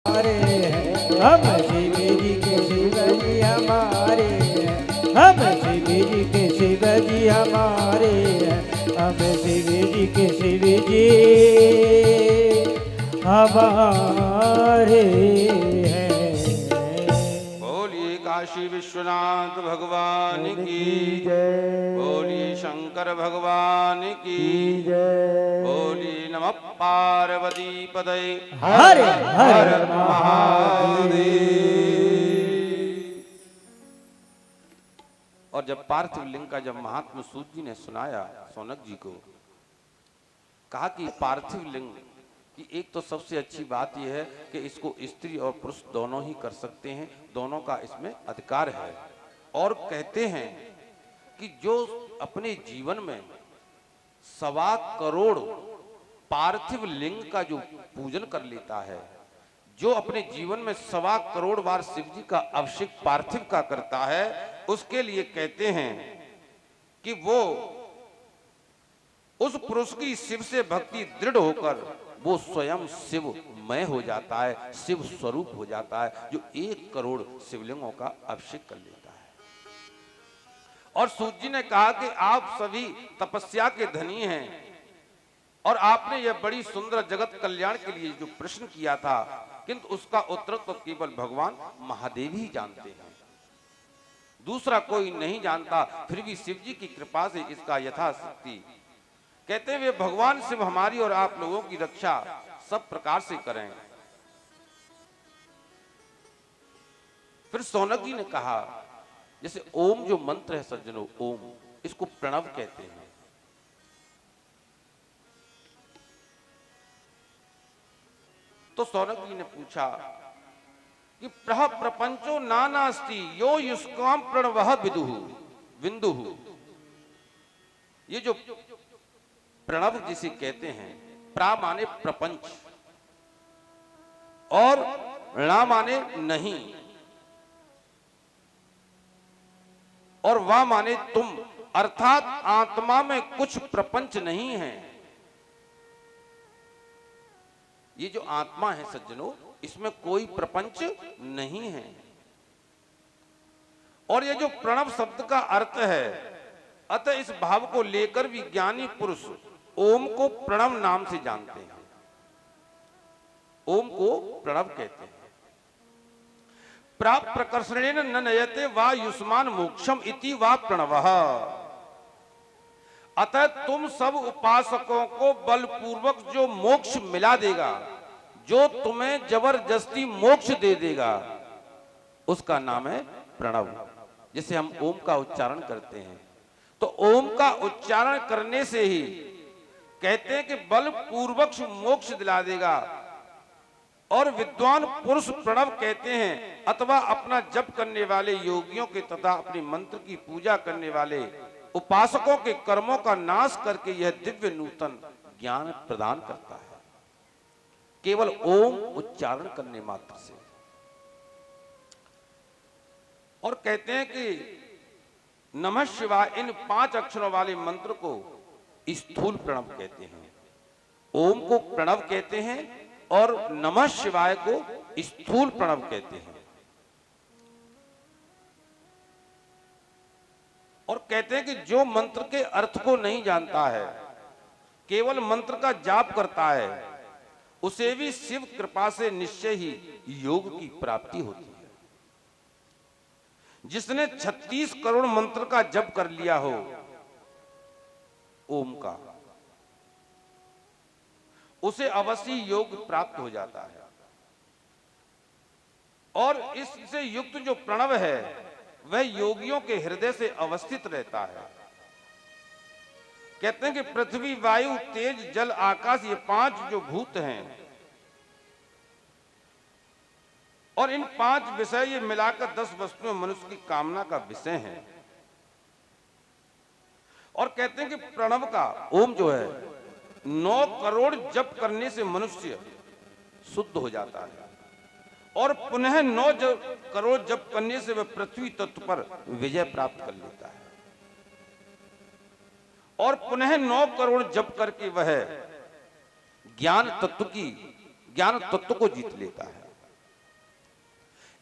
हमारे हैं, हम शिव जी के शिव जी हमारे हैं, हम शिव जी के शिव जी हमारे हैं, हम शिव जी के शिव जी हमारे हैं। बोलिए काशी विश्वनाथ भगवान की जय, बोलिए शंकर भगवान की जय, बोलिए नमः पार्वती पदये हर हर हर महादेव। और जब पार्थिव लिंग का जब महात्मा सूत जी ने सुनाया सौनक जी को, कहा कि पार्थिव लिंग की एक तो सबसे अच्छी बात यह है कि इसको स्त्री और पुरुष दोनों ही कर सकते हैं, दोनों का इसमें अधिकार है। और कहते हैं कि जो अपने जीवन में 1.25 करोड़ पार्थिव लिंग का जो पूजन कर लेता है, जो अपने जीवन में 1.25 करोड़ बार शिव जी का अभिषेक पार्थिव का करता है, उसके लिए कहते हैं कि वो उस पुरुष की शिव से भक्ति दृढ़ होकर वो स्वयं शिवमय हो जाता है, शिव स्वरूप हो जाता है, जो 1 करोड़ शिवलिंगों का अभिषेक कर लेता है। और सूत जी ने कहा कि आप सभी तपस्या के धनी हैं और आपने यह बड़ी सुंदर जगत कल्याण के लिए जो प्रश्न किया था, किंतु उसका उत्तर तो केवल भगवान महादेव ही जानते हैं, दूसरा कोई नहीं जानता। फिर भी शिव जी की कृपा से इसका यथाशक्ति कहते हुए भगवान शिव हमारी और आप लोगों की रक्षा सब प्रकार से करें। फिर सौनक जी ने कहा, जैसे ओम जो मंत्र है सज्जनों, ओम इसको प्रणव कहते हैं। तो सौनक जी ने पूछा कि प्रह प्रपंचो नानास्ति यो युष्काम प्रणवः विदुहु विंदुहु। ये जो प्रणव जिसे कहते हैं, प्रा माने प्रपंच और णा माने नहीं और वा माने तुम, अर्थात आत्मा में कुछ प्रपंच नहीं है। ये जो आत्मा है सज्जनों, इसमें कोई प्रपंच नहीं है। और ये जो प्रणव शब्द का अर्थ है, अतः इस भाव को लेकर भी ज्ञानी पुरुष ओम को प्रणव नाम से जानते हैं, ओम को प्रणव कहते हैं। प्राप्त प्रकर्षणेन न नयते वा युष्मान मोक्षम इति वा प्रणवः। अतः तुम सब उपासकों को बलपूर्वक जो मोक्ष मिला देगा, जो तुम्हें जबरदस्ती मोक्ष दे देगा, उसका नाम है प्रणव। जैसे हम ओम का उच्चारण करते हैं, तो ओम का उच्चारण करने से ही कहते हैं कि बलपूर्वक मोक्ष दिला देगा। और विद्वान पुरुष प्रणव कहते हैं, अथवा अपना जप करने वाले योगियों के तथा अपने मंत्र की पूजा करने वाले उपासकों के कर्मों का नाश करके यह दिव्य नूतन ज्ञान प्रदान करता है, केवल ओम उच्चारण करने मात्र से। और कहते हैं कि नमः शिवाय इन 5 अक्षरों वाले मंत्र को स्थूल प्रणव कहते हैं, ओम को प्रणव कहते हैं और नमः शिवाय को स्थूल प्रणव कहते हैं। और कहते हैं कि जो मंत्र के अर्थ को नहीं जानता है, केवल मंत्र का जाप करता है, उसे भी शिव कृपा से निश्चय ही योग की प्राप्ति होती है। जिसने 36 करोड़ मंत्र का जप कर लिया हो ओम का, उसे अवश्य योग प्राप्त हो जाता है। और इससे युक्त जो प्रणव है वह योगियों के हृदय से अवस्थित रहता है। कहते हैं कि पृथ्वी, वायु, तेज, जल, आकाश, ये 5 जो भूत हैं, और इन 5 विषय ये मिलाकर 10 वस्तुएं मनुष्य की कामना का विषय हैं। और कहते हैं कि प्रणव का ओम जो है 9 करोड़ जप करने से मनुष्य शुद्ध हो जाता है, और पुनः 9 करोड़ जप करने से वह पृथ्वी तत्व पर विजय प्राप्त कर लेता है, और पुनः 9 करोड़ जप करके वह ज्ञान तत्व को जीत लेता है।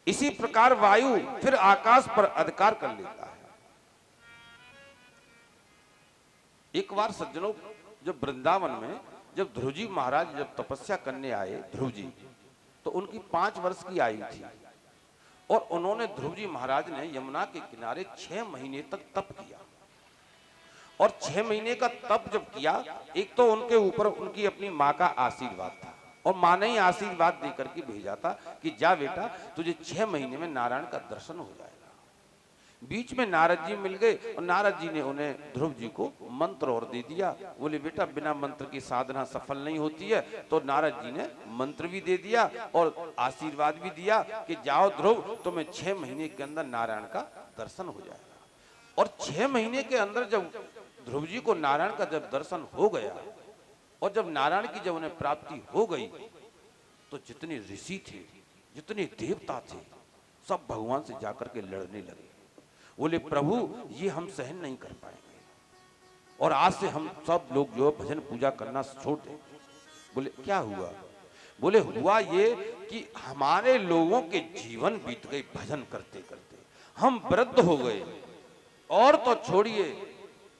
इसी प्रकार वायु फिर आकाश पर अधिकार कर लेता है। एक बार सज्जनों, जब वृंदावन में जब ध्रुव जी महाराज जब तपस्या करने आए, ध्रुव जी, तो उनकी 5 वर्ष की आयु थी और उन्होंने, ध्रुव जी महाराज ने यमुना के किनारे 6 महीने तक तप किया। और 6 महीने का तप जब किया, एक तो उनके ऊपर उनकी अपनी माँ का आशीर्वाद था और माँ ने ही आशीर्वाद देकर के भेजा था कि जा बेटा, तुझे 6 महीने में नारायण का दर्शन हो जाएगा। बीच में नारद जी मिल गए और नारद जी ने उन्हें, ध्रुव जी को मंत्र और दे दिया। बोले बेटा, बिना मंत्र की साधना सफल नहीं होती है। तो नारद जी ने मंत्र भी दे दिया और आशीर्वाद भी दिया कि जाओ ध्रुव, तुम्हें 6 महीने के अंदर नारायण का दर्शन हो जाएगा। और 6 महीने के अंदर जब ध्रुव जी को नारायण का जब दर्शन हो गया और जब नारायण की जब उन्हें प्राप्ति हो गई, तो जितने ऋषि थे, जितने देवता थे, सब भगवान से जाकर के लड़ने लगे। बोले प्रभु, ये हम सहन नहीं कर पाएंगे और आज से हम सब लोग जो भजन पूजा करना छोड़ दें। बोले क्या हुआ? बोले हुआ ये कि हमारे लोगों के जीवन बीत गए भजन करते करते, हम वृद्ध हो गए और तो छोड़िए,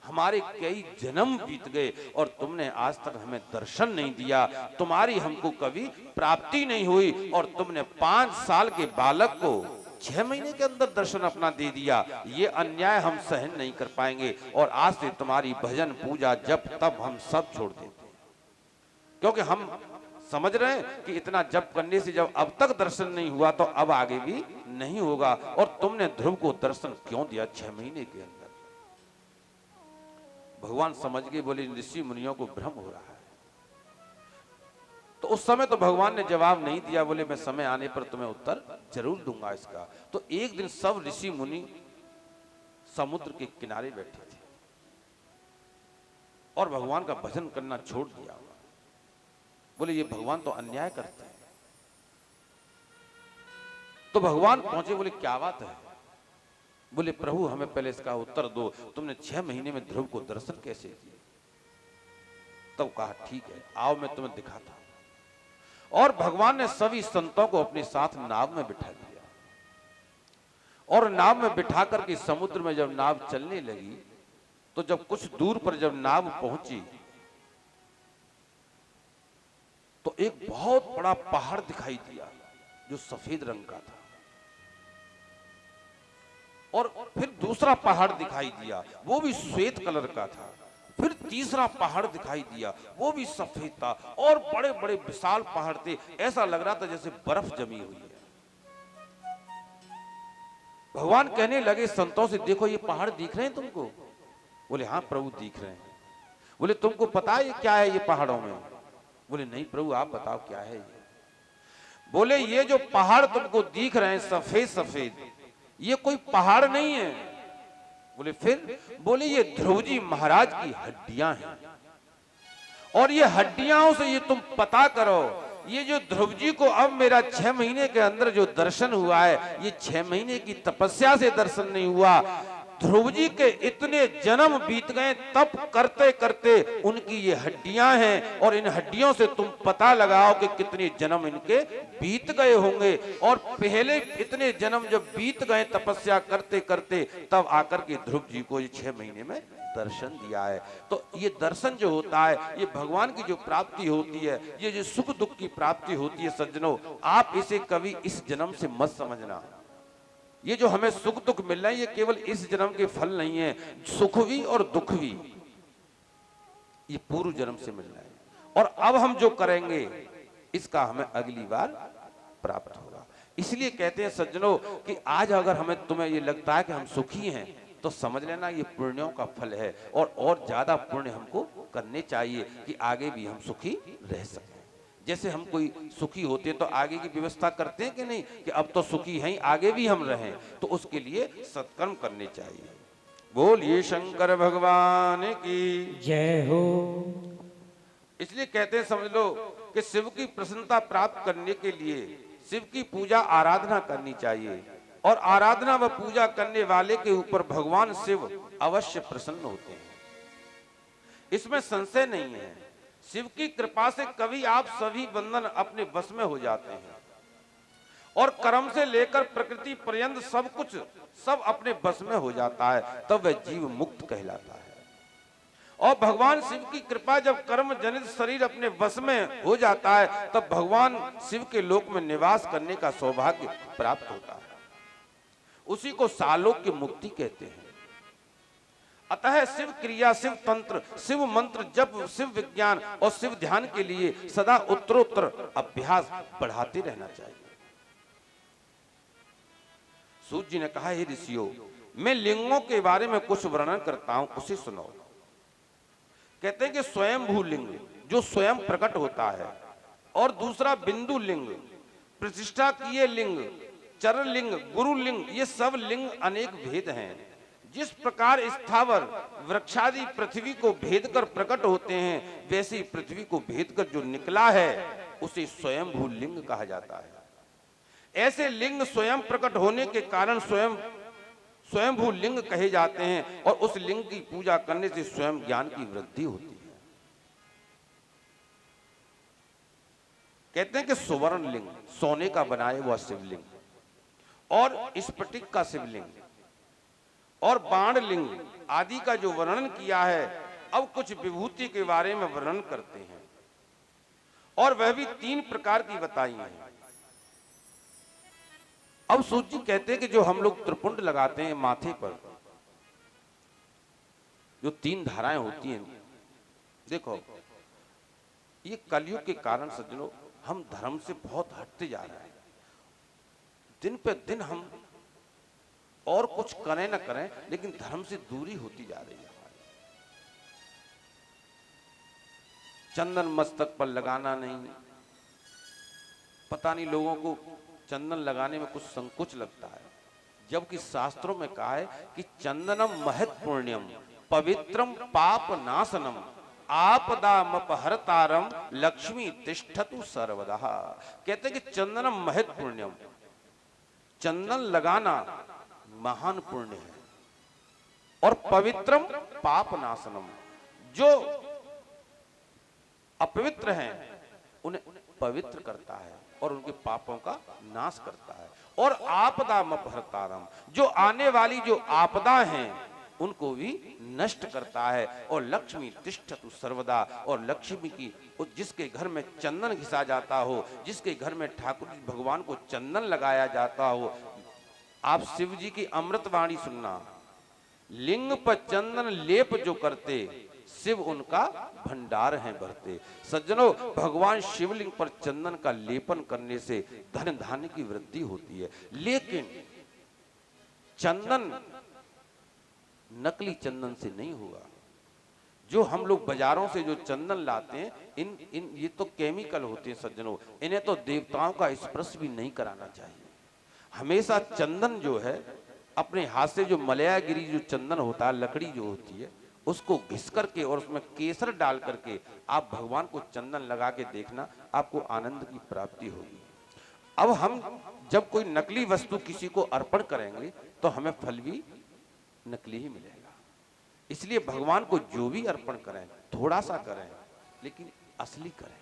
हमारे कई जन्म बीत गए और तुमने आज तक हमें दर्शन नहीं दिया, तुम्हारी हमको कभी प्राप्ति नहीं हुई और तुमने 5 साल के बालक को 6 महीने के अंदर दर्शन अपना दे दिया। ये अन्याय हम सहन नहीं कर पाएंगे और आज से तुम्हारी भजन पूजा जप तब हम सब छोड़ देते हैं, क्योंकि हम समझ रहे हैं कि इतना जप करने से जब अब तक दर्शन नहीं हुआ तो अब आगे भी नहीं होगा। और तुमने ध्रुव को दर्शन क्यों दिया 6 महीने के अंदर? भगवान समझ गए, बोले ऋषि मुनियों को भ्रम हो रहा है। तो उस समय तो भगवान ने जवाब नहीं दिया, बोले मैं समय आने पर तुम्हें उत्तर जरूर दूंगा इसका। तो एक दिन सब ऋषि मुनि समुद्र के किनारे बैठे थे और भगवान का भजन करना छोड़ दिया। बोले ये भगवान तो अन्याय करते हैं। तो भगवान पहुंचे, बोले क्या बात है? बोले प्रभु, हमें पहले इसका उत्तर दो, तुमने 6 महीने में ध्रुव को दर्शन कैसे दिए? तब कहा ठीक है, आओ मैं तुम्हें दिखाता हूं। और भगवान ने सभी संतों को अपने साथ नाव में बिठा दिया और नाव में बिठा करके समुद्र में जब नाव चलने लगी, तो जब कुछ दूर पर जब नाव पहुंची तो एक बहुत बड़ा पहाड़ दिखाई दिया जो सफेद रंग का था। और फिर दूसरा पहाड़ दिखाई दिया, वो भी श्वेत कलर का था। फिर तीसरा पहाड़ दिखाई दिया, वो भी सफेद था और बड़े बड़े विशाल पहाड़ थे, ऐसा लग रहा था जैसे बर्फ जमी हुई है। भगवान कहने लगे संतों से, देखो ये पहाड़ दिख रहे हैं तुमको? बोले हाँ प्रभु दिख रहे हैं। बोले तुमको पता है ये क्या है ये पहाड़ों में? बोले नहीं प्रभु, आप बताओ क्या है ये? बोले ये जो पहाड़ तुमको दिख रहे हैं सफेद सफेद, ये कोई पहाड़ नहीं है। बोले फिर? बोले ये ध्रुव जी महाराज की हड्डियां हैं और ये हड्डियों से ये तुम पता करो, ये जो ध्रुव जी को अब मेरा 6 महीने के अंदर जो दर्शन हुआ है, ये 6 महीने की तपस्या से दर्शन नहीं हुआ। ध्रुव जी के इतने जन्म बीत गए तप करते करते उनकी ये हड्डियां हैं और इन हड्डियों से तुम पता लगाओ कि कितने जन्म इनके बीत गए होंगे। और पहले इतने जन्म जब बीत गए तपस्या करते करते, तब आकर के ध्रुव जी को ये 6 महीने में दर्शन दिया है। तो ये दर्शन जो होता है, ये भगवान की जो प्राप्ति होती है, ये जो सुख दुख की प्राप्ति होती है सज्जनों, आप इसे कभी इस जन्म से मत समझना। ये जो हमें सुख दुख मिल रहा है, ये केवल इस जन्म के फल नहीं है। सुख भी और दुख भी ये पूर्व जन्म से मिल रहा है और अब हम जो करेंगे इसका हमें अगली बार प्राप्त होगा। इसलिए कहते हैं सज्जनों कि आज अगर हमें तुम्हें ये लगता है कि हम सुखी हैं, तो समझ लेना ये पुण्यों का फल है और ज्यादा पुण्य हमको करने चाहिए कि आगे भी हम सुखी रह सकें। जैसे हम कोई सुखी होते हैं तो आगे की व्यवस्था करते हैं कि नहीं, कि अब तो सुखी हैं आगे भी हम रहें, तो उसके लिए सत्कर्म करने चाहिए। बोलिए शंकर भगवान की जय हो। इसलिए कहते हैं समझ लो कि शिव की प्रसन्नता प्राप्त करने के लिए शिव की पूजा आराधना करनी चाहिए और आराधना व पूजा करने वाले के ऊपर भगवान शिव अवश्य प्रसन्न होते हैं, इसमें संशय नहीं है। शिव की कृपा से कभी आप सभी बंधन अपने वश में हो जाते हैं और कर्म से लेकर प्रकृति पर्यंत सब कुछ सब अपने बस में हो जाता है, तब वह जीव मुक्त कहलाता है। और भगवान शिव की कृपा, जब कर्म जनित शरीर अपने वश में हो जाता है, तब भगवान शिव के लोक में निवास करने का सौभाग्य प्राप्त होता है। उसी को सालोक की मुक्ति कहते हैं। अतः शिव क्रिया, शिव तंत्र, शिव मंत्र जप, शिव विज्ञान और शिव ध्यान के लिए सदा उत्तरोत्तर अभ्यास बढ़ाते रहना चाहिए। सूत जी ने कहा, हे ऋषियों, मैं लिंगों के बारे में कुछ वर्णन करता हूं, उसे सुनो। कहते हैं कि स्वयंभू लिंग जो स्वयं प्रकट होता है, और दूसरा बिंदु लिंग, प्रतिष्ठा किए लिंग, चर लिंग, गुरु लिंग, ये सब लिंग अनेक भेद हैं। जिस प्रकार स्थावर वृक्षादि पृथ्वी को भेद कर प्रकट होते हैं, वैसे ही पृथ्वी को भेद कर जो निकला है उसे स्वयंभू लिंग कहा जाता है। ऐसे लिंग स्वयं प्रकट होने के कारण स्वयंभू लिंग कहे जाते हैं, और उस लिंग की पूजा करने से स्वयं ज्ञान की वृद्धि होती है। कहते हैं कि सुवर्ण लिंग, सोने का बनाए हुआ शिवलिंग, और स्फटिक का शिवलिंग, और बाण लिंग आदि का जो वर्णन किया है, अब कुछ विभूति के बारे में वर्णन करते हैं, और वह भी 3 प्रकार की बताई हैं। अब सूत जी कहते हैं कि जो हम लोग त्रिपुंड लगाते हैं माथे पर, जो 3 धाराएं होती हैं, देखो ये कलयुग के कारण सज्जनों हम धर्म से बहुत हटते जा रहे हैं। दिन पे दिन हम और कुछ करें ना करें, लेकिन धर्म से दूरी होती जा रही है हमारी। चंदन मस्तक पर लगाना नहीं, पता नहीं लोगों को चंदन लगाने में कुछ संकोच लगता है, जबकि शास्त्रों में कहा है कि चंदनम महत् पुण्यम पवित्रम पाप नाशनम आपदामपहरतारम लक्ष्मी तिष्ठतु सर्वदा। कहते हैं कि चंदनम महत् पुण्यम, चंदन लगाना महान पुण्य है, और पवित्रम पाप नाशनम, जो अपवित्र हैं उन्हें पवित्र करता है और उनके पापों का नाश करता है, और आपदामपहरतारम, जो आने वाली जो आपदा हैं उनको भी नष्ट करता है, और लक्ष्मी तिष्ठतु सर्वदा, और लक्ष्मी की जिसके घर में चंदन घिसा जाता हो, जिसके घर में ठाकुर भगवान को चंदन लगाया जाता हो, आप शिव जी की अमृत वाणी सुनना, लिंग पर चंदन लेप जो करते, शिव उनका भंडार हैं भरते। सज्जनों, भगवान शिवलिंग पर चंदन का लेपन करने से धन धान्य की वृद्धि होती है, लेकिन चंदन नकली चंदन से नहीं होगा। जो हम लोग बाजारों से जो चंदन लाते हैं, इन ये तो केमिकल होते हैं सज्जनों, इन्हें तो देवताओं का स्पर्श भी नहीं कराना चाहिए। हमेशा चंदन जो है अपने हाथ से, जो मलयागिरी जो चंदन होता है, लकड़ी जो होती है, उसको घिस करके और उसमें केसर डाल करके आप भगवान को चंदन लगा के देखना, आपको आनंद की प्राप्ति होगी। अब हम जब कोई नकली वस्तु किसी को अर्पण करेंगे तो हमें फल भी नकली ही मिलेगा। इसलिए भगवान को जो भी अर्पण करें थोड़ा सा करें, लेकिन असली करें।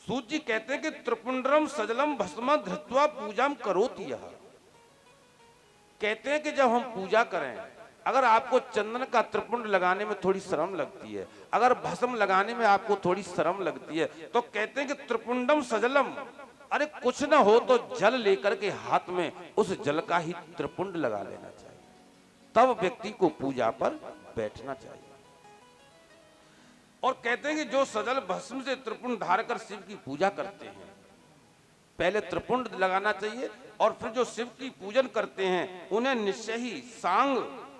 सूत जी कहते हैं कि त्रिपुंड्रम सजलम भस्म धृत्वा पूजाम करोति यह। कहते हैं कि जब हम पूजा करें, अगर आपको चंदन का त्रिपुंड लगाने में थोड़ी शर्म लगती है, अगर भस्म लगाने में आपको थोड़ी शर्म लगती है, तो कहते हैं कि त्रिपुंडम सजलम, अरे कुछ ना हो तो जल लेकर के हाथ में उस जल का ही त्रिपुंड लगा लेना चाहिए, तब व्यक्ति को पूजा पर बैठना चाहिए। और कहते हैं कि जो सजल भस्म से त्रिपुंड धार कर शिव की पूजा करते हैं, पहले त्रिपुंड लगाना चाहिए, और फिर जो शिव की पूजन करते हैं उन्हें निश्चय ही सांग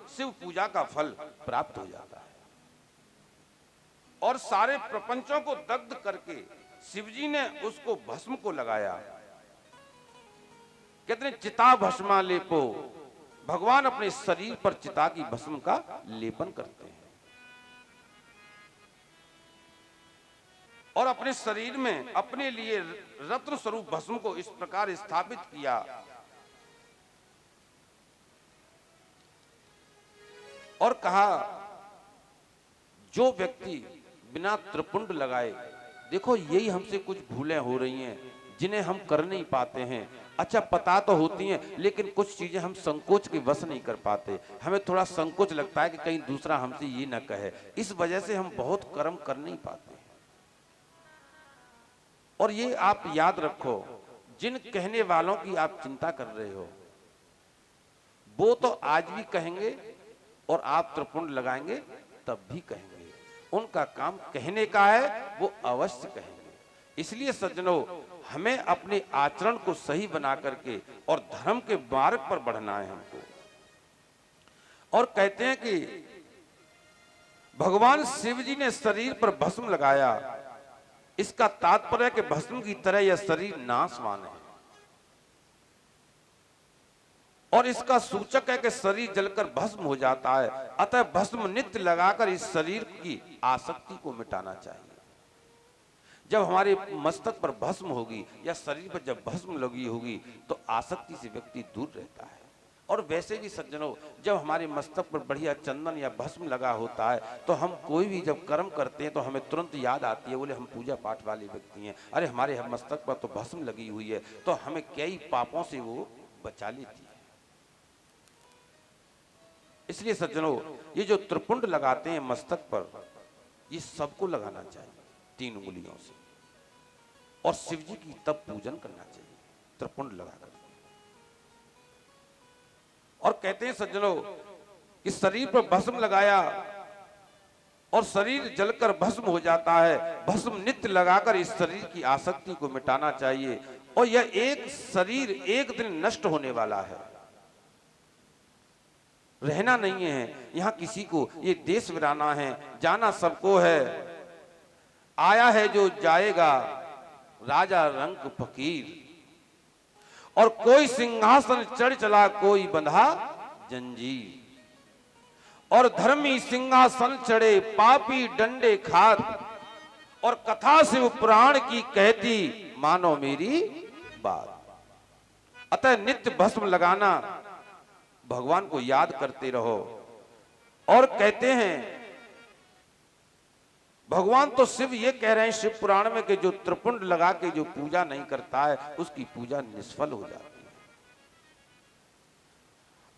शिव पूजा का फल प्राप्त हो जाता है। और सारे प्रपंचों को दग्ध करके शिवजी ने उसको भस्म को लगाया। कहते हैं चिता भस्मा लेपो, भगवान अपने शरीर पर चिता की भस्म का लेपन करते हैं, और अपने शरीर में अपने लिए रत्न स्वरूप भस्म को इस प्रकार स्थापित किया। और कहा जो व्यक्ति बिना त्रिपुंड लगाए, देखो यही हमसे कुछ भूलें हो रही हैं, जिन्हें हम कर नहीं पाते हैं। अच्छा, पता तो होती हैं, लेकिन कुछ चीजें हम संकोच के वश नहीं कर पाते। हमें थोड़ा संकोच लगता है कि कहीं दूसरा हमसे ये ना कहे, इस वजह से हम बहुत कर्म कर नहीं पाते हैं। और ये आप याद रखो, जिन कहने वालों की आप चिंता कर रहे हो, वो तो आज भी कहेंगे और आप त्रिपुंड लगाएंगे तब भी कहेंगे। उनका काम कहने का है, वो अवश्य कहेंगे। इसलिए सज्जनों, हमें अपने आचरण को सही बना करके और धर्म के मार्ग पर बढ़ना है हमको। और कहते हैं कि भगवान शिव जी ने शरीर पर भस्म लगाया, इसका तात्पर्य है कि भस्म की तरह यह शरीर नाशवान है, और इसका सूचक है कि शरीर जलकर भस्म हो जाता है। अतः भस्म नित्य लगाकर इस शरीर की आसक्ति को मिटाना चाहिए। जब हमारे मस्तक पर भस्म होगी या शरीर पर जब भस्म लगी होगी तो आसक्ति से व्यक्ति दूर रहता है। और वैसे भी सज्जनों, जब हमारे मस्तक पर बढ़िया चंदन या भस्म लगा होता है तो हम कोई भी जब कर्म करते हैं तो हमें तुरंत याद आती है, बोले हम पूजा पाठ वाले व्यक्ति हैं, अरे हमारे मस्तक पर तो भस्म लगी हुई है, तो हमें कई पापों से वो बचा लेती है। इसलिए सज्जनों, ये जो त्रिपुंड लगाते हैं मस्तक पर, ये सबको लगाना चाहिए 3 उंगलियों से, और शिव जी की तब पूजन करना चाहिए त्रिपुंड लगाकर। और कहते हैं सज्जनों कि शरीर पर भस्म लगाया और शरीर जलकर भस्म हो जाता है, भस्म नित्य लगाकर इस शरीर की आसक्ति को मिटाना चाहिए। और यह एक शरीर एक दिन नष्ट होने वाला है, रहना नहीं है यहां किसी को। ये देश वीराना है, जाना सबको है, आया है जो जाएगा राजा रंग फकीर। और कोई सिंहासन चढ़ चला, कोई बंधा जंजीर, और धर्मी सिंहासन चढ़े, पापी डंडे खात, और कथा शिव पुराण की कहती, मानो मेरी बात। अतः नित्य भस्म लगाना, भगवान को याद करते रहो। और कहते हैं भगवान तो शिव ये कह रहे हैं शिव पुराण में कि जो त्रिपुंड लगा के जो पूजा नहीं करता है उसकी पूजा निष्फल हो जाती है।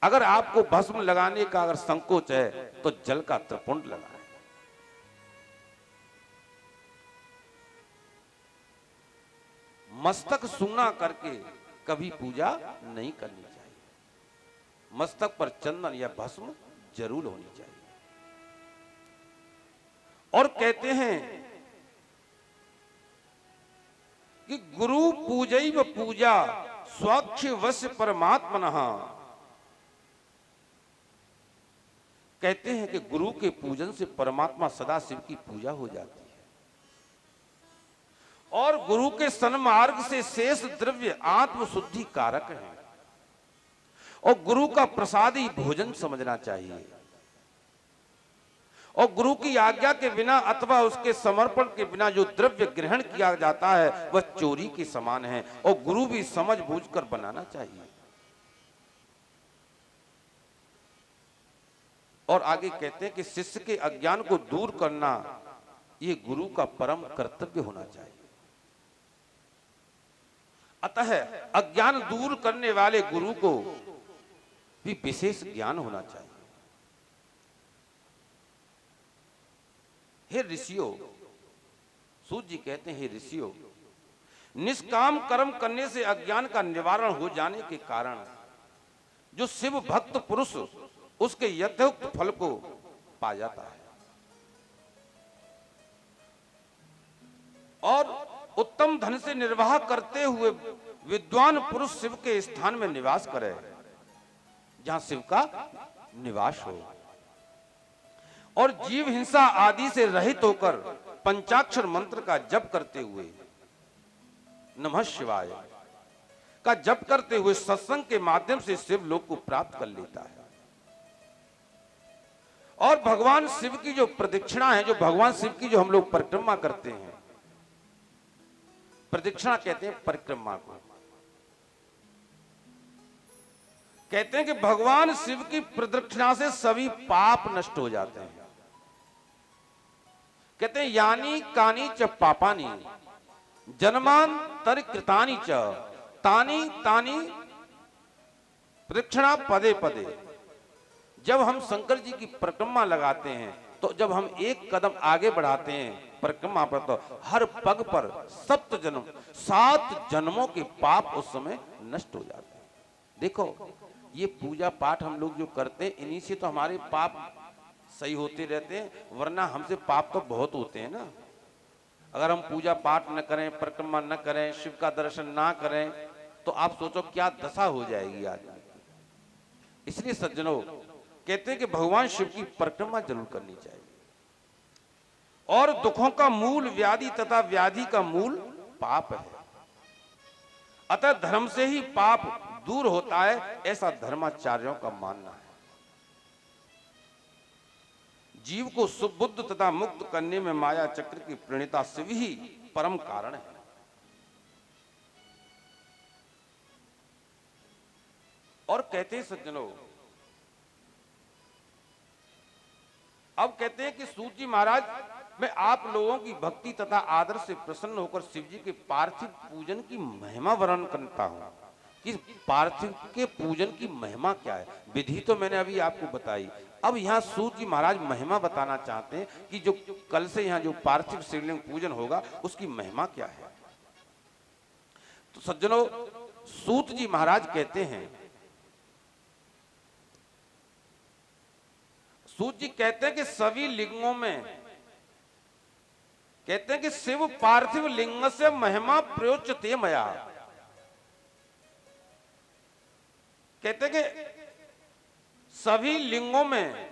अगर आपको भस्म लगाने का अगर संकोच है तो जल का त्रिपुंड लगाएं। मस्तक सूना करके कभी पूजा नहीं करनी चाहिए। मस्तक पर चंदन या भस्म जरूर होनी चाहिए। और कहते हैं कि गुरु पूजैव पूजा स्वच्छ वश्य परमात्मनः। कहते हैं कि गुरु के पूजन से परमात्मा सदा शिव की पूजा हो जाती है, और गुरु के सन्मार्ग से शेष द्रव्य आत्म शुद्धि कारक है, और गुरु का प्रसादी भोजन समझना चाहिए। और गुरु की आज्ञा के बिना अथवा उसके समर्पण के बिना जो द्रव्य ग्रहण किया जाता है वह चोरी के समान है, और गुरु भी समझ बूझकर बनाना चाहिए। और आगे कहते हैं कि शिष्य के अज्ञान को दूर करना ये गुरु का परम कर्तव्य होना चाहिए। अतः अज्ञान दूर करने वाले गुरु को भी विशेष ज्ञान होना चाहिए। हे ऋषियों, सूत जी कहते हैं, हे ऋषियों, निष्काम कर्म करने से अज्ञान का निवारण हो जाने के कारण जो शिव भक्त पुरुष उसके यथोक्त फल को पा जाता है, और उत्तम धन से निर्वाह करते हुए विद्वान पुरुष शिव के स्थान में निवास करे, जहां शिव का निवास हो, और जीव हिंसा आदि से रहित होकर पंचाक्षर मंत्र का जप करते हुए, नमः शिवाय का जप करते हुए सत्संग के माध्यम से शिव लोक को प्राप्त कर लेता है। और भगवान शिव की जो प्रदक्षिणा है, जो भगवान शिव की जो हम लोग परिक्रमा करते हैं, प्रदक्षिणा कहते हैं परिक्रमा को। कहते हैं कि भगवान शिव की प्रदक्षिणा से सभी पाप नष्ट हो जाते हैं। कहते हैं यानी कानी च पापानी जन्मांतर कृतानि च तानि तानि प्रदक्षिणा पदे पदे। जब हम शंकर जी की परिक्रमा लगाते हैं तो जब हम एक कदम आगे बढ़ाते हैं परिक्रमा पर, तो हर पग पर 7 जन्मों के पाप उस समय नष्ट हो जाते हैं। देखो ये पूजा पाठ हम लोग जो करते हैं इन्हीं से तो हमारे पाप सही होते रहते हैं, वरना हमसे पाप तो बहुत होते हैं ना। अगर हम पूजा पाठ न करें, परिक्रमा न करें, शिव का दर्शन ना करें, तो आप सोचो क्या दशा हो जाएगी आदमी। इसलिए सज्जनों कहते हैं कि भगवान शिव की परिक्रमा जरूर करनी चाहिए। और दुखों का मूल व्याधि तथा व्याधि का मूल पाप है, अतः धर्म से ही पाप दूर होता है, ऐसा धर्माचार्यों का मानना है। जीव को सुबुद्ध तथा मुक्त करने में माया चक्र की प्रणेता शिव ही परम कारण है। और कहते हैं सज्जनों, अब कहते हैं कि सूत जी महाराज, मैं आप लोगों की भक्ति तथा आदर से प्रसन्न होकर शिव जी के पार्थिव पूजन की महिमा वर्णन करता हूं कि पार्थिव के पूजन की महिमा क्या है। विधि तो मैंने अभी आपको बताई, अब यहाँ सूत जी महाराज महिमा बताना चाहते हैं कि जो कल से यहाँ जो पार्थिव शिवलिंग पूजन होगा उसकी महिमा क्या है। तो सज्जनों सूत जी महाराज कहते हैं, सूत जी कहते हैं कि सभी लिंगों में, कहते हैं कि शिव पार्थिव लिंग से महिमा प्रयोच्यते मया। कहते हैं कि सभी लिंगों में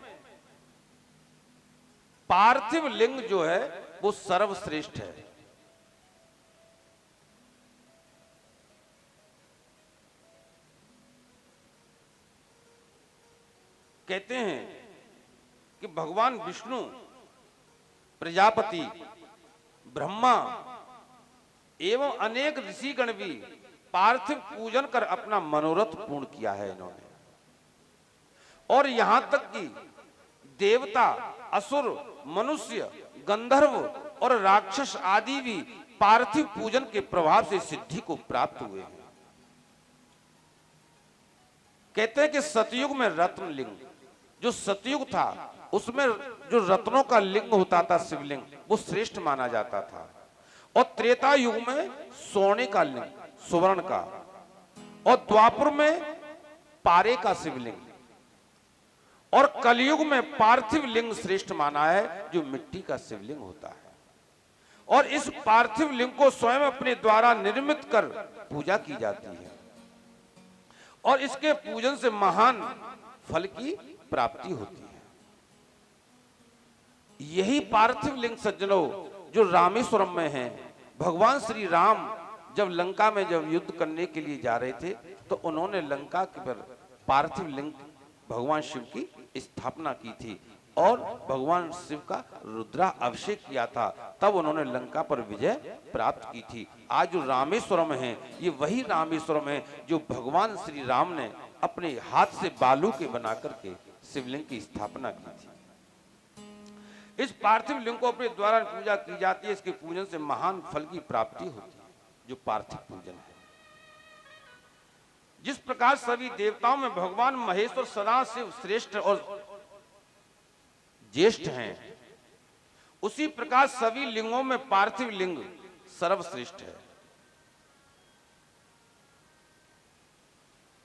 पार्थिव लिंग जो है वो सर्वश्रेष्ठ है। कहते हैं कि भगवान विष्णु, प्रजापति, ब्रह्मा एवं अनेक ऋषिगण भी पार्थिव पूजन कर अपना मनोरथ पूर्ण किया है इन्होंने। और यहां तक कि देवता, असुर, मनुष्य, गंधर्व और राक्षस आदि भी पार्थिव पूजन के प्रभाव से सिद्धि को प्राप्त हुए हैं। कहते हैं कि सतयुग में रत्न लिंग, जो सतयुग था उसमें जो रत्नों का लिंग होता था शिवलिंग, वो श्रेष्ठ माना जाता था। और त्रेता युग में सोने का लिंग, सुवर्ण का, और द्वापर में पारे का शिवलिंग, और कलयुग में पार्थिव लिंग श्रेष्ठ माना है जो मिट्टी का शिवलिंग होता है। और इस पार्थिव लिंग को स्वयं अपने द्वारा निर्मित कर पूजा की जाती है और इसके पूजन से महान फल की प्राप्ति होती है। यही पार्थिव लिंग सज्जनों जो रामेश्वरम में है, भगवान श्री राम जब लंका में जब युद्ध करने के लिए जा रहे थे तो उन्होंने लंका के पर पार्थिव लिंग भगवान शिव की स्थापना की थी और भगवान शिव का रुद्रा अभिषेक किया था, तब उन्होंने लंका पर विजय प्राप्त की थी। आज जो रामेश्वरम है ये वही रामेश्वरम है जो भगवान श्री राम ने अपने हाथ से बालू के बना करके शिवलिंग की स्थापना की थी। इस पार्थिव लिंग को अपने द्वारा पूजा की जाती है, इसके पूजन से महान फल की प्राप्ति होती है जो पार्थिव पूजन है। जिस प्रकार सभी देवताओं में भगवान महेश्वर सदाशिव श्रेष्ठ और ज्येष्ठ हैं, उसी प्रकार सभी लिंगों में पार्थिव लिंग सर्वश्रेष्ठ है।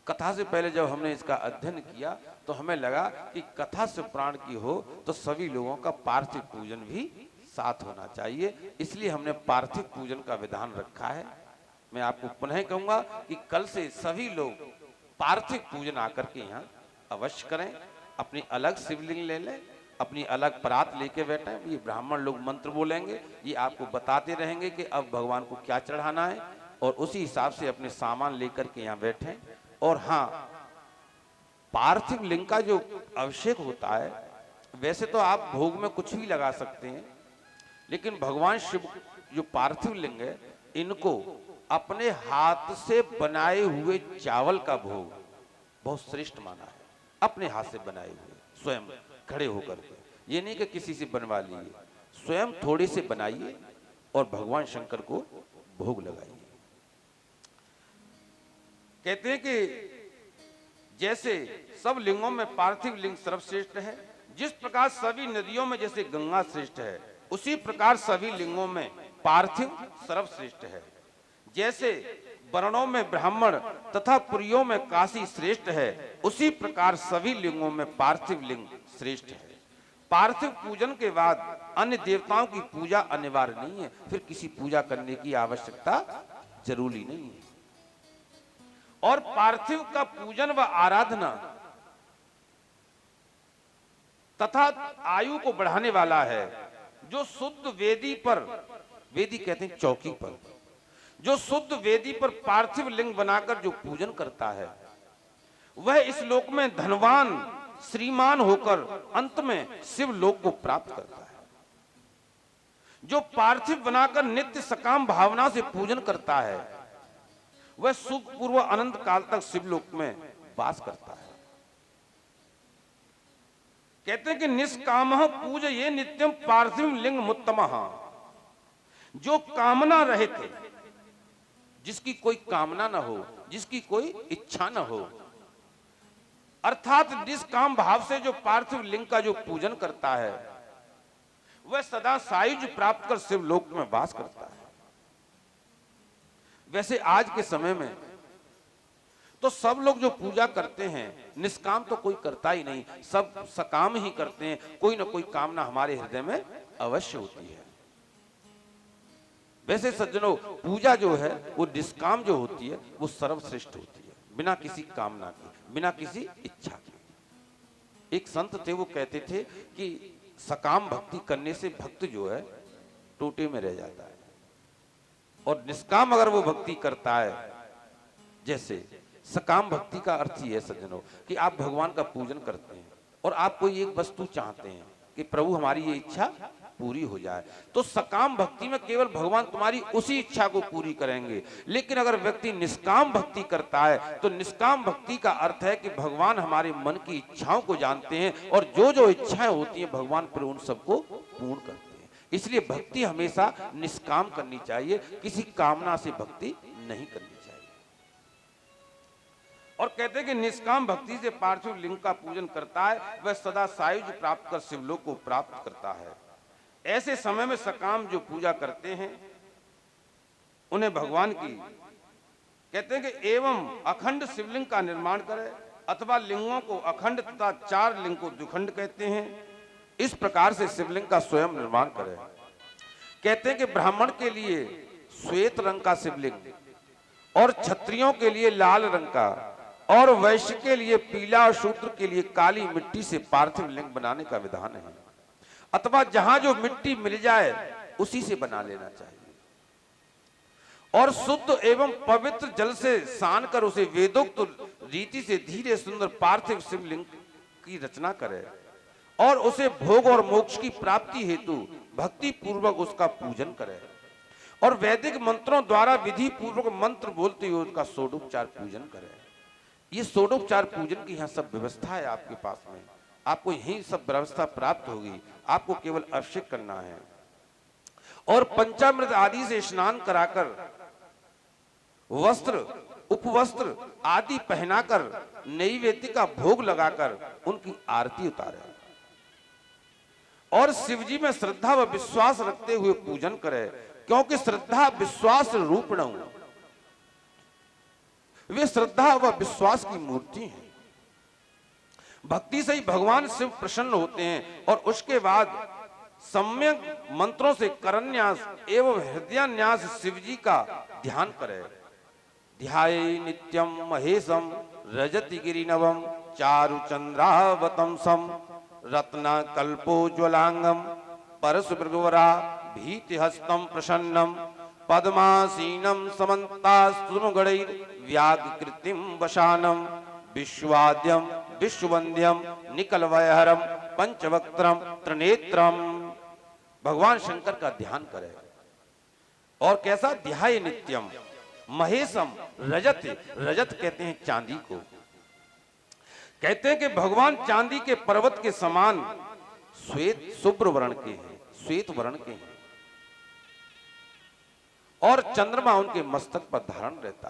कथा से पहले जब हमने इसका अध्ययन किया तो हमें लगा कि कथा से प्राण की हो तो सभी लोगों का पार्थिव पूजन भी साथ होना चाहिए, इसलिए हमने पार्थिव पूजन का विधान रखा है। मैं आपको पुनः कहूंगा कि कल से सभी लोग पार्थिव पूजन आकर के यहाँ अवश्य करें। अपनी अलग शिवलिंग ले लें, अपनी अलग परात लेके बैठे। ये ब्राह्मण लोग मंत्र बोलेंगे, ये आपको बताते रहेंगे कि अब भगवान को क्या चढ़ाना है और उसी हिसाब से अपने सामान लेकर के यहाँ बैठें। और हाँ, पार्थिव लिंग का जो अभिषेक होता है, वैसे तो आप भोग में कुछ भी लगा सकते हैं, लेकिन भगवान शिव जो पार्थिव लिंग है इनको अपने हाथ से बनाए हुए चावल का भोग बहुत श्रेष्ठ माना है। अपने हाथ से बनाए हुए, स्वयं खड़े होकर के, ये नहीं कि किसी से बनवा लीजिए, स्वयं थोड़े से बनाइए और भगवान शंकर को भोग लगाइए। कहते हैं कि जैसे सब लिंगों में पार्थिव लिंग सर्वश्रेष्ठ है, जिस प्रकार सभी नदियों में जैसे गंगा श्रेष्ठ है, उसी प्रकार सभी लिंगों में पार्थिव सर्वश्रेष्ठ है। जैसे वर्णों में ब्राह्मण तथा पुरियों में काशी श्रेष्ठ है, उसी प्रकार सभी लिंगों में पार्थिव लिंग श्रेष्ठ है। पार्थिव पूजन के बाद अन्य देवताओं की पूजा अनिवार्य नहीं है, फिर किसी पूजा करने की आवश्यकता जरूरी नहीं है। और पार्थिव का पूजन व आराधना तथा आयु को बढ़ाने वाला है। जो शुद्ध वेदी पर, वेदी कहते हैं चौकी पर, जो शुद्ध वेदी पर पार्थिव लिंग बनाकर जो पूजन करता है, वह इस लोक में धनवान श्रीमान होकर अंत में शिव लोक को प्राप्त करता है। जो पार्थिव बनाकर नित्य सकाम भावना से पूजन करता है, वह सुख पूर्व अनंत काल तक शिवलोक में वास करता है। कहते हैं कि निष्कामः पूजये नित्यम पार्थिव लिंग मुत्तमः। जो कामना रहित, जिसकी कोई कामना न हो, जिसकी कोई इच्छा न हो, अर्थात निष्काम भाव से जो पार्थिव लिंग का जो पूजन करता है, वह सदा सायुज प्राप्त कर शिवलोक में वास करता है। वैसे आज के समय में तो सब लोग जो पूजा करते हैं, निष्काम तो कोई करता ही नहीं, सब सकाम ही करते हैं। कोई ना कोई कामना हमारे हृदय में अवश्य होती है। वैसे सज्जनों, पूजा जो है वो निष्काम जो होती है वो सर्वश्रेष्ठ होती है, बिना किसी कामना के, बिना किसी इच्छा के। एक संत थे, वो कहते थे कि सकाम भक्ति करने से भक्त जो है टोटे में रह जाता है, और निष्काम अगर वो भक्ति करता है, जैसे सकाम भक्ति का अर्थ ही है सज्जनों कि आप भगवान का पूजन करते हैं और आप कोई एक वस्तु चाहते हैं कि प्रभु हमारी ये इच्छा पूरी हो जाए, तो सकाम भक्ति में केवल भगवान तुम्हारी उसी इच्छा को पूरी करेंगे। लेकिन अगर व्यक्ति निष्काम भक्ति करता है, तो निष्काम भक्ति का अर्थ है कि भगवान हमारे मन की इच्छाओं को जानते हैं और जो जो इच्छाएं होती हैं भगवान फिर उन सबको पूर्ण करते हैं। इसलिए भक्ति हमेशा निष्काम करनी चाहिए, किसी कामना से भक्ति नहीं करनी चाहिए। और कहते हैं कि निष्काम भक्ति से पार्थिव लिंग का पूजन करता है, वह सदा सायुज प्राप्त कर शिवलोक को प्राप्त करता है। ऐसे समय में सकाम जो पूजा करते हैं उन्हें भगवान की कहते हैं कि एवं अखंड शिवलिंग का निर्माण करे, अथवा लिंगों को अखंड तथा चार लिंग को द्विखंड कहते हैं। इस प्रकार से शिवलिंग का स्वयं निर्माण करे। कहते हैं कि ब्राह्मण के लिए श्वेत रंग का शिवलिंग, और क्षत्रियों के लिए लाल रंग का, और वैश्य के लिए पीला, और शूद्र के लिए काली मिट्टी से पार्थिव लिंग बनाने का विधान है। अथवा जहां जो मिट्टी मिल जाए उसी से बना लेना चाहिए, और शुद्ध एवं पवित्र जल से सान कर उसे वेदोक्त रीति से धीरे सुंदर पार्थिव शिवलिंग की रचना करे, और उसे भोग और मोक्ष की प्राप्ति हेतु भक्ति पूर्वक उसका पूजन करे, और वैदिक मंत्रों द्वारा विधि पूर्वक मंत्र बोलते हुए उसका षोडोपचार पूजन करे। ये षोडोपचार पूजन की यहाँ सब व्यवस्था है आपके पास में, आपको यही सब व्यवस्था प्राप्त होगी, आपको केवल अभिषेक करना है। और पंचामृत आदि से स्नान कराकर, वस्त्र उपवस्त्र आदि पहनाकर, नैवेद्य का भोग लगाकर उनकी आरती उतारे, और शिवजी में श्रद्धा व विश्वास रखते हुए पूजन करे, क्योंकि श्रद्धा विश्वास रूपण, वे श्रद्धा व विश्वास की मूर्ति हैं। भक्ति से ही भगवान शिव प्रसन्न होते हैं, और उसके बाद सम्यक मंत्रों से करन्यास एवं हृदयान्यास शिवजी का ध्यान करे। ध्याये नित्यम महेशम रजति गिरिनवम चारु चंद्रावतंसम रत्न कल्पोज्वलांगम परशुभृगवरा भीति हस्तम प्रसन्नम पद्मासीनम समन्तास्तुनुगणैर व्याघ्रकृतिम वशानम विश्वाद्यम विश्ववंद्यम निकलवयहरम पंचवक्त्रम त्रिनेत्रम। भगवान शंकर का ध्यान करें। और कैसा? ध्याय नित्यम महेशम रजत, रजत कहते हैं चांदी को। कहते हैं कि भगवान चांदी के पर्वत के समान श्वेत शुभ्र वर्ण के हैं, श्वेत वर्ण के हैं। और चंद्रमा उनके मस्तक पर धारण रहता